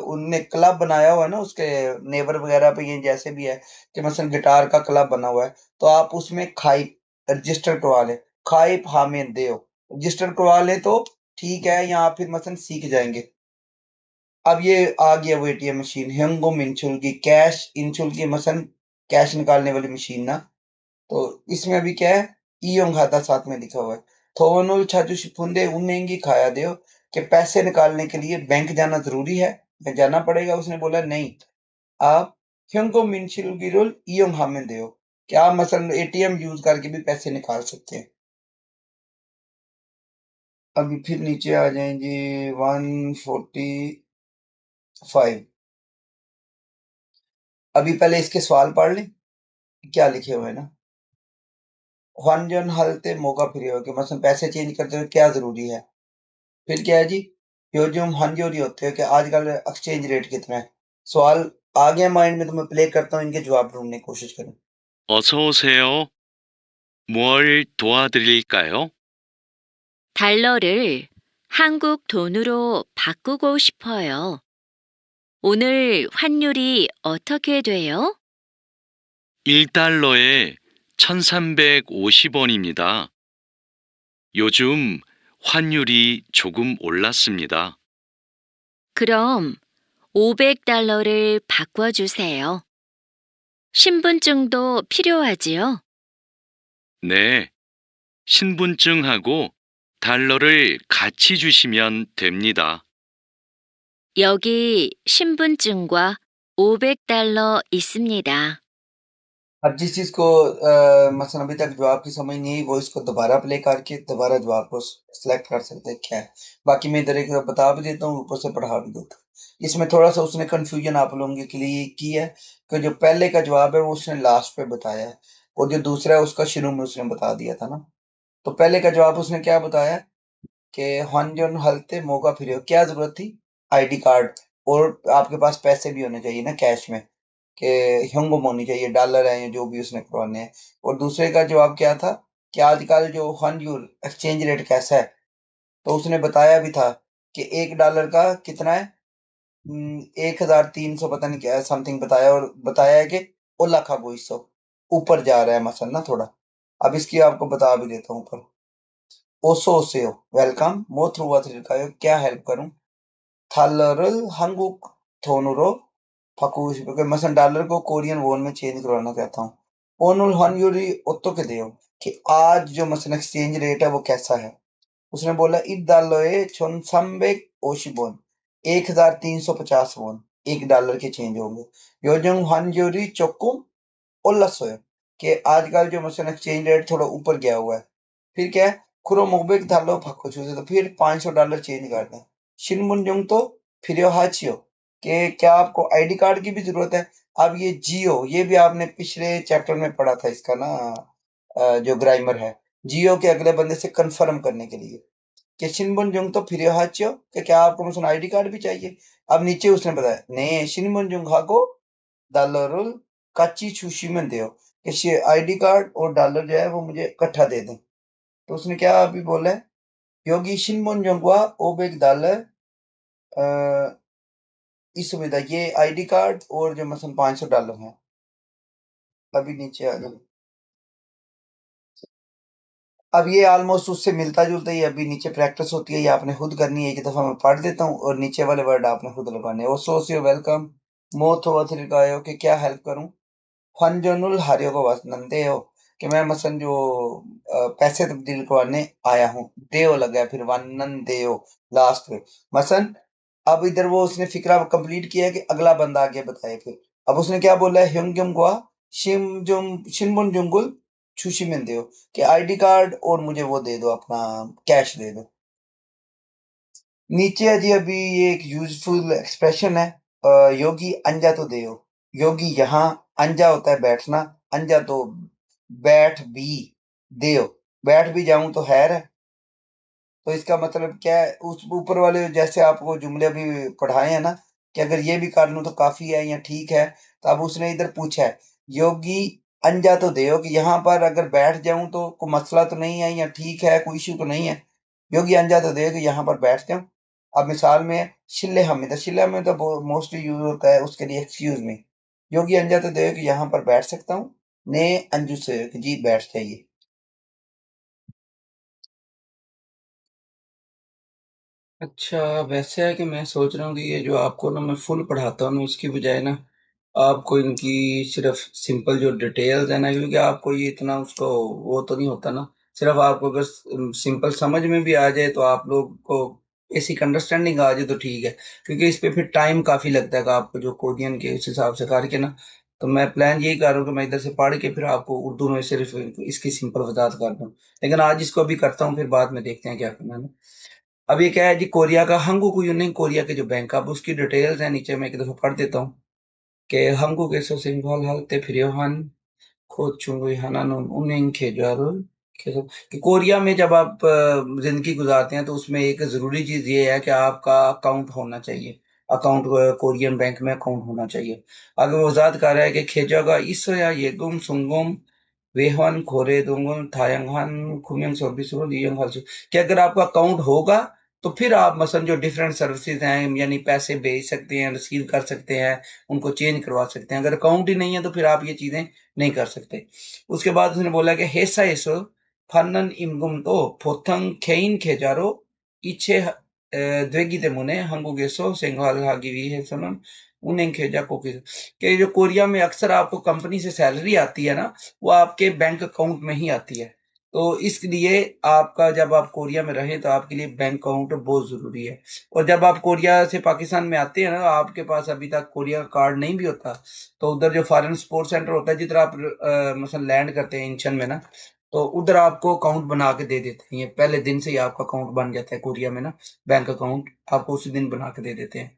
उनने क्लब बनाया हुआ है ना उसके नेबर वगैरह पे ये जैसे भी है कि मसलन गिटार का क्लब बना हुआ है, तो आप उसमें खाई रजिस्टर करवा लें, खाई फामे देव रजिस्टर करवा लें तो ठीक है, या आप फिर मसलन सीख जाएंगे। अब ये आ गया वो एटीएम मशीन हेंगो मिनचुल की कैश इंचुल की मसलन कैश निकालने वाली मशीन ना, तो इसमें अभी क्या है, इयों खाता साथ में लिखा हुआ है। थोवनुल छाजु शिफुंदे उन्हेंगी खाया देओ कि पैसे निकालने के लिए बैंक जाना जरूरी है, मैं जाना पड़ेगा। उसने बोला नहीं, आप ह्यंगो मिनशिल गिरुल इयों हामे देओ कि आप मसलन एटीएम यूज करके भी पैसे निकाल सकते हैं। अभी फिर नीचे आ जाएंगे 145। अभी पहले इसके सवाल पढ़ लें क्या लिखे हुए हैं ना। ह्वानजन हलते मौका फिर हो कि मसलन पैसे चेंज करते हुए क्या जरूरी है। फिर क्या है जी, योजुम हंजोरी होते हैं कि आजकल एक्सचेंज रेट कितना है। सवाल आ गया माइंड में तो मैं प्ले करता हूँ, इनके जवाब ढूंढने की कोशिश करें।
어서 오세요. 뭘 도와드릴까요?
달러를 한국 돈으로 바꾸고 싶어요. 오늘 환율이 어떻게 돼요?
1달러에 1350원입니다. 요즘 환율이 조금 올랐습니다.
그럼 500달러를 바꿔주세요. 신분증도 필요하지요?
네, 신분증하고 달러를 같이 주시면 됩니다.
여기 신분증과 500달러 있습니다.
अब जिस चीज को मसलन अभी तक जवाब की समझ नहीं आई वो इसको दोबारा प्ले करके दोबारा जवाब को सिलेक्ट कर सकते हैं क्या है। बाकी मैं इधर एक बता भी देता हूँ, ऊपर से पढ़ा भी देता हूँ। इसमें थोड़ा सा उसने कंफ्यूजन आप लोगों के लिए की है कि जो पहले का जवाब है वो उसने लास्ट पे बताया है, और जो दूसरा है उसका शुरू में उसने बता दिया था ना। तो पहले का जवाब उसने क्या बताया कि हॉन्जन हलते मौका फिर क्या जरूरत थी, आईडी कार्ड, और आपके पास पैसे भी होने चाहिए ना कैश में, कि ह्योंगम होनी चाहिए, डॉलर है या जो भी उसने करवाने हैं। और दूसरे का जवाब क्या था कि आजकल जो हॉन्जूर एक्सचेंज रेट कैसा है, तो उसने बताया भी था कि $1 का कितना है, 1300 पता नहीं क्या समथिंग बताया, और बताया है कि ओला खा 200 ऊपर जा रहा है मसल ना थोड़ा। अब इसकी आपको बता भी देता हूँ ऊपर। ओसो ओसेओ वेलकम मो थ्रू क्या हेल्प करूं, थालरल हंगुक थोनुरो फकुश मसन डॉलर को कोरियन वोन में चेंज करवाना चाहता हूँ। ओनुल हन यूरी ओत्तो के देओ, कि आज जो मसन एक्सचेंज रेट है वो कैसा है। उसने बोला इत डालोए छोनसाम्बेक ओशिबोन, 1350 वोन $1 के चेंज होंगे। योजोंग हन यूरी चोकुम ओल्लासोए, कि आजकल जो मसन एक्सचेंज रेट थोड़ा ऊपर गया हुआ है। फिर क्या है, खुरो मोबिक डालो फक्को चूसे, तो फिर $500 चेंज कर दें। शिनमुनजुंग तो फिर हाचियो, कि क्या आपको आईडी कार्ड की भी जरूरत है। अब ये जियो, ये भी आपने पिछले चैप्टर में पढ़ा था इसका ना, जो ग्रामर है, जियो के अगले बंदे से कंफर्म करने के लिए, कि शिनमुनजुंग तो फिर हाचियो, कि क्या आपको मसन आईडी कार्ड भी चाहिए। अब नीचे उसने बताया ने शिनमुनजुंग हाको डॉलर काची छुशी में दो, कि आईडी कार्ड और डॉलर जो है वो मुझे इकट्ठा दे दें। तो उसने क्या अभी बोला है, योगी शिनमोन जोंगवा ओबेक डॉलर, इस सुविधा ये आईडी कार्ड और जो मसन $500 है। अभी नीचे आ जाओ। अब ये ऑलमोस्ट उससे मिलता जुलता ही, अभी नीचे प्रैक्टिस होती है, ये आपने खुद करनी है। एक दफा मैं पढ़ देता हूँ और नीचे वाले वर्ड आपने खुद लगाने हैं। ओसो ओसियो वेलकम मोथ ओथरिकायो, कि क्या हेल्प करूं। फनजोनुल हारियो को वसनंदे हो, कि मैं मसन जो पैसे तब्दील करवाने आया हूँ। देओ लगा है, फिर वनन देओ लास्ट में मसन। अब इधर वो उसने फिक्रा कंप्लीट किया है कि अगला बंदा आगे बताए फिर। अब उसने क्या बोला है, ह्योंग्यम गुआ शिमजुम शिनबुन जुंगुल छुशी में देओ, कि आईडी कार्ड और मुझे वो दे दो, अपना कैश दे दो। नीचे है जी अभी ये एक यूजफुल एक्सप्रेशन है, योगी अंजा तो देओ। योगी यहाँ, अंजा होता है बैठना, अंजा तो बैठ भी, देओ बैठ भी जाऊं तो हैर है। तो इसका मतलब क्या है, उस ऊपर वाले जैसे आपको जुमले अभी पढ़ाए हैं ना, कि अगर ये भी कर लूं तो काफी है या ठीक है। तो अब उसने इधर पूछा है, योगी अंजा तो देओ, कि यहाँ पर अगर बैठ जाऊं तो कोई मसला तो नहीं है, या ठीक है कोई इशू तो नहीं है। योगी अंजा तो देओ कि यहाँ पर बैठ जाऊं। अब मिसाल में है, शिल्ले हमें तो मोस्टली यूज होता है उसके लिए एक्सक्यूज में। योगी अंजा तो देओ कि यहाँ पर बैठ सकता हूँ। ने अंजू से कि जी बैठ जाइए। अच्छा, वैसे है कि मैं सोच रहा हूँ कि ये जो आपको ना मैं फुल पढ़ाता हूँ ना, उसकी बजाय ना आपको इनकी सिर्फ सिंपल जो डिटेल्स है ना, क्योंकि आपको ये इतना उसको वो तो नहीं होता ना। सिर्फ आपको अगर सिंपल समझ में भी आ जाए तो आप लोग को बेसिक अंडरस्टैंडिंग आ जाए तो ठीक है। क्योंकि इस पे फिर टाइम काफी लगता है कि आपको जो कोडियन के उस हिसाब से करके ना। तो मैं प्लान यही कर रहा हूँ कि मैं इधर से पढ़ के फिर आपको उर्दू में सिर्फ इसकी सिंपल वजाहत कर दूँ। लेकिन आज इसको भी करता हूँ, फिर बाद में देखते हैं क्या करना है ना। अब ये क्या है जी, कोरिया का हंगुक यूनियन कोरिया के जो बैंक, अब उसकी डिटेल्स है नीचे, मैं एक दफा पढ़ देता हूँ कि 한국에서 생활할 때 필요한 고충의 하나는 은행 계좌를 계속, कि कोरिया में जब आप जिंदगी गुजारते हैं तो उसमें एक जरूरी चीज ये है कि आपका अकाउंट होना चाहिए। अकाउंट कोरियन बैंक में अकाउंट होना चाहिए। आगे वो वजाहत कर रहा है कि खेजा가 있어야 예금 송금 वेहन खोरे दोंगन थायंगहान खुमियंग सर्विस इयंग हल्सु, कि अगर आपका अकाउंट होगा तो फिर आप मसलन जो डिफरेंट सर्विसेज हैं, यानी पैसे भेज सकते हैं, रिसीव कर सकते हैं, उनको चेंज करवा सकते हैं। अगर अकाउंट ही नहीं है तो फिर आप ये चीजें नहीं कर सकते। उसके बाद उसने बोला कि हेसा एसो फनन इमगुम तो फोथंग खेइन खेजारो 이체 되기 때문에 한국에서 생활하기 위해서는 은행 계좌 꼭 कि जो कोरिया में अक्सर आपको कंपनी से सैलरी आती है ना, वो आपके बैंक अकाउंट में ही आती है। तो इसलिए आपका जब आप कोरिया में रहें तो आपके लिए बैंक अकाउंट बहुत जरूरी है। और जब आप कोरिया से पाकिस्तान में आते हैं ना, आपके पास अभी तक कोरिया का कार्ड नहीं भी होता, तो उधर जो फॉरेन सपोर्ट सेंटर होता है, जिधर आप मतलब लैंड करते हैं इंशन में ना, तो उधर आपको अकाउंट बना के दे देते हैं। ये पहले दिन से ही आपका अकाउंट बन जाता है कोरिया में ना, बैंक अकाउंट आपको उसी दिन बना के दे देते हैं।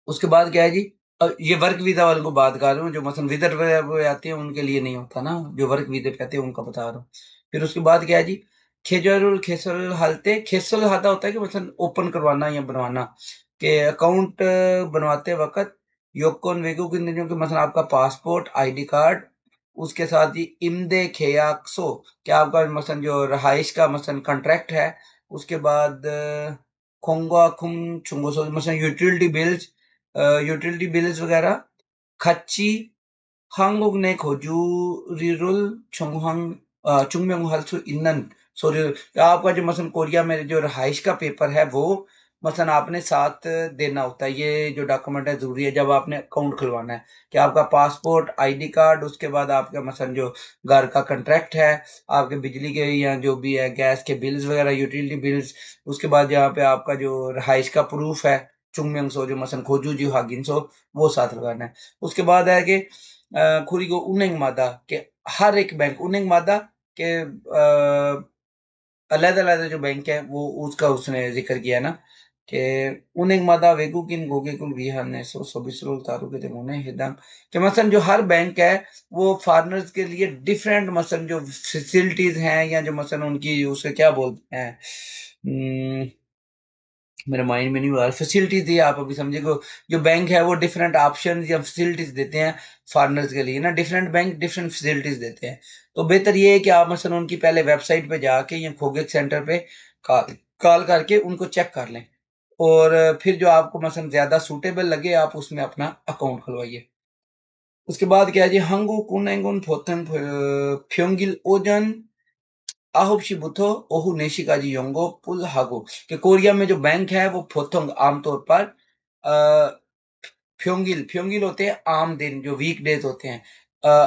उसके बाद क्या है जी, ये वर्क वीजा वालों को बात कर रहा हूँ, जो मसलन विजिटर पे आते हैं उनके लिए नहीं होता ना, जो वर्क वीजे पे आते हैं उनका बता रहा हूँ। फिर उसके बाद क्या है जी, खेजरुल खेसल हालते खेसल हाता होता है कि मसलन ओपन करवाना या बनवाना, के अकाउंट बनवाते वक्त योक्कोन वेगो की जो कि मसलन आपका पासपोर्ट, आईडी कार्ड, उसके साथ ही इम्दे खेयाक्सो, क्या आपका मसलन जो रहाइश का मसलन कॉन्ट्रैक्ट है, उसके बाद खोंगा खुम चुंगोसो मसलन यूटिलिटी बिल्स वगैरह, खच्ची 한국 내 거주리를 증명할 수 있는 소리, आपका जो मसलन कोरिया में जो रहाइश का पेपर है वो मसलन आपने साथ देना होता है। ये जो डॉक्यूमेंट है जरूरी है जब आपने अकाउंट खुलवाना है, कि आपका पासपोर्ट, आईडी कार्ड, उसके बाद आपका मसलन जो घर का कॉन्ट्रैक्ट है, आपके बिजली के या जो भी है गैस के बिल्स वगैरह, यूटिलिटी बिल्स, उसके बाद यहाँ पे आपका जो रहाइश का प्रूफ है चुंगम्यंगसो जो मसलन खोजू जी हागिनसो, वो साथ लगाना है। उसके बाद है कि खुरीगो उन्हें मादा के हर एक बैंक उन्हें मादा के अलग-अलग जो बैंक है वो उसका उसने जिक्र किया ना, कि उन्हें मादा वेगुकिन गोगेकुल बिहाने सो सोबिसरुल तारु के तेमुने हिदां, कि मसलन जो हर बैंक है वो फॉरेनर्स के लिए डिफरेंट मसलन जो फैसिलिटीज हैं या जो मसलन उनकी उसे क्या बोलते हैं, मेरे माइंड में नहीं आ रहा, फैसिलिटीज दी आप अभी समझेगा, जो बैंक है वो डिफरेंट ऑप्शन या फैसिलिटीज देते हैं फॉरेनर्स के लिए ना, डिफरेंट बैंक डिफरेंट फैसिलिटीज देते हैं। तो बेहतर ये है कि आप मसलन उनकी पहले वेबसाइट पे जाके या खोगेक सेंटर पे कॉल कॉल करके उनको चेक कर लें, और फिर जो आपको मसलन ज्यादा सूटेबल लगे आप उसमें अपना अकाउंट खुलवाइए। उसके बाद क्या है जी, हंगू कुनेंगुन फोतन फ्योंगिल ओजन आहोपशीबुतो ओहु नेशिकाजी योंगो पुल हागो, कि कोरिया में जो बैंक है वो फोथोंग आमतौर पर अ, फ्योंगिल होते हैं आम दिन, जो वीक डेज होते हैं,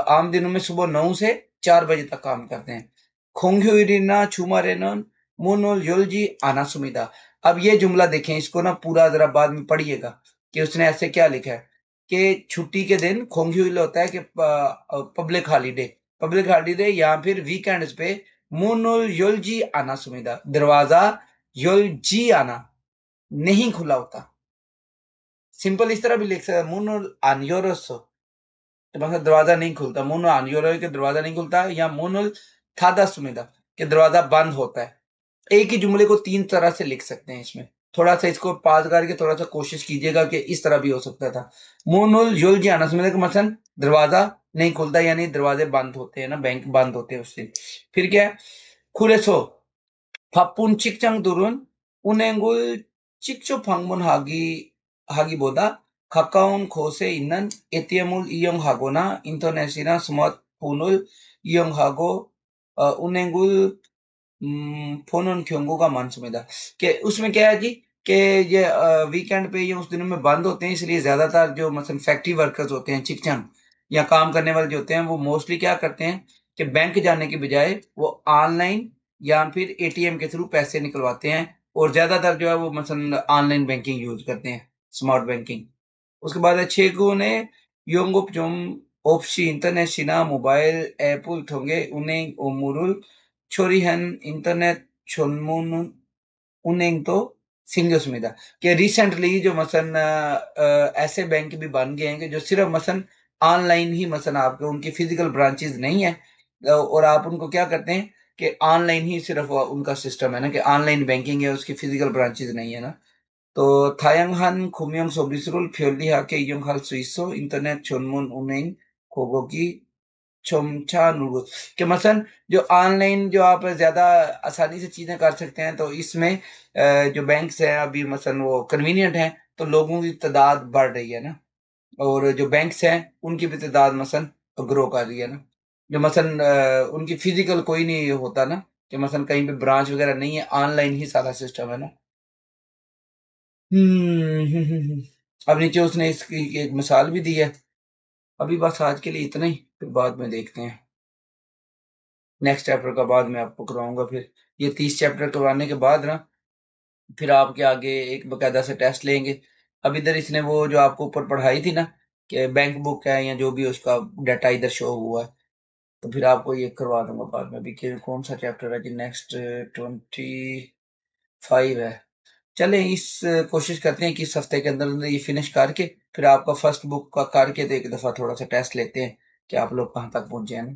आम दिनों में सुबह 9 से 4 बजे तक काम करते हैं। खोंग्योइरिना छुमारेनन मोनोल योलजी आना सुमिदा। अब ये जुमला देखें, इसको ना पूरा जरा बाद में पढ़िएगा कि उसने ऐसे क्या लिखा है, कि छुट्टी के दिन खोंग्युइल होता है कि पब्लिक हॉलीडे या फिर वीकेंड्स पे मोनोल योलजी आना सुमिदा, दरवाजा योलजी आना नहीं खुला होता। सिंपल इस तरह भी लिख सकते हैं, मुनो आनियोरोसो, तो मतलब दरवाजा नहीं खुलता, मुनो आनियोरो के दरवाजा नहीं खुलता, या मुनुल थादा सुमिदा के दरवाजा बंद होता है। एक ही जुमले को 3 तरह से लिख सकते हैं इसमें। थोड़ा सा इसको पास करके थोड़ा सा कोशिश कीजिएगा कि इस तरह भी हो सकता था। मुनुल युलजी आना सुमिदा का मतलब दरवाजा नहीं खुलता, यानी दरवाजे बंद होते हैं ना, बैंक बंद होते हैं उससे। फिर क्या है, खुलेसो 바쁜 직장들은 은행을 직접 방문하기보다 가까운 곳에 있는 ATM을 이용하거나 인터넷이나 스마트폰을 이용하고 은행을 보는 경우가 많습니다। कि उसमें क्या है जी, कि ये वीकेंड पे या उस दिनों में बंद होते हैं, इसलिए ज्यादातर जो मतलब फैक्ट्री वर्कर्स होते हैं, चिकचंग या काम करने वाले जो होते हैं, वो मोस्टली क्या करते हैं कि बैंक जाने के बजाय वो ऑनलाइन या फिर एटीएम के थ्रू पैसे निकलवाते हैं, और ज्यादातर जो है वो मसलन ऑनलाइन बैंकिंग यूज करते हैं, स्मार्ट बैंकिंग। उसके बाद है छेगू ने योंगुप जोम 없이 인터넷이나 모바일 앱을 통해 은행 업무를 처리한 इंटरनेट 전문 은행도 생겼습니다। कि रिसेंटली जो मसलन ऐसे बैंक भी बन गए हैं कि जो सिर्फ मसलन ऑनलाइन ही मसलन आपके उनकी फिजिकल ब्रांचेस नहीं है, और आप उनको क्या करते हैं कि ऑनलाइन ही सिर्फ उनका सिस्टम है ना, कि ऑनलाइन बैंकिंग है, उसकी फिजिकल ब्रांचेस नहीं है ना। 또 다양한 금융 서비스를 편리하게 이용할 수 있어 인터넷 전문 은행 고객이 점차 누르, कि मसलन जो ऑनलाइन जो आप ज्यादा आसानी से चीजें कर सकते हैं, तो इसमें जो बैंक्स हैं अभी मसलन वो कन्वीनियंट हैं, तो लोगों की तादाद बढ़ रही है ना, और जो बैंक्स हैं उनकी भी तादाद मसलन ग्रो कर रही है ना, जो मसलन उनकी फिजिकल कोई नहीं होता ना, कि मसलन कहीं पे ब्रांच वगैरह नहीं है, ऑनलाइन ही सारा सिस्टम है ना। अब नीचे उसने इसकी एक मिसाल भी दी है। अभी बस आज के लिए इतना ही, फिर बाद में देखते हैं नेक्स्ट चैप्टर का, बाद में आपको करवाऊंगा। फिर ये 30 चैप्टर करवाने के बाद ना फिर आपके आगे एक बकायदा से टेस्ट लेंगे। अब इधर इसने वो जो आपको ऊपर पढ़ाई थी ना, कि बैंक बुक है या जो भी उसका डाटा इधर शो हुआ है, तो फिर आपको ये करवा दूंगा बाद में। अभी कौन सा चैप्टर है जी, नेक्स्ट 25 है। चले इस कोशिश करते हैं कि इस हफ्ते के अंदर अंदर ये फिनिश करके फिर आपका फर्स्ट बुक का करके तो एक दफा थोड़ा सा टेस्ट लेते हैं कि आप लोग कहाँ तक पहुंचे हैं ना।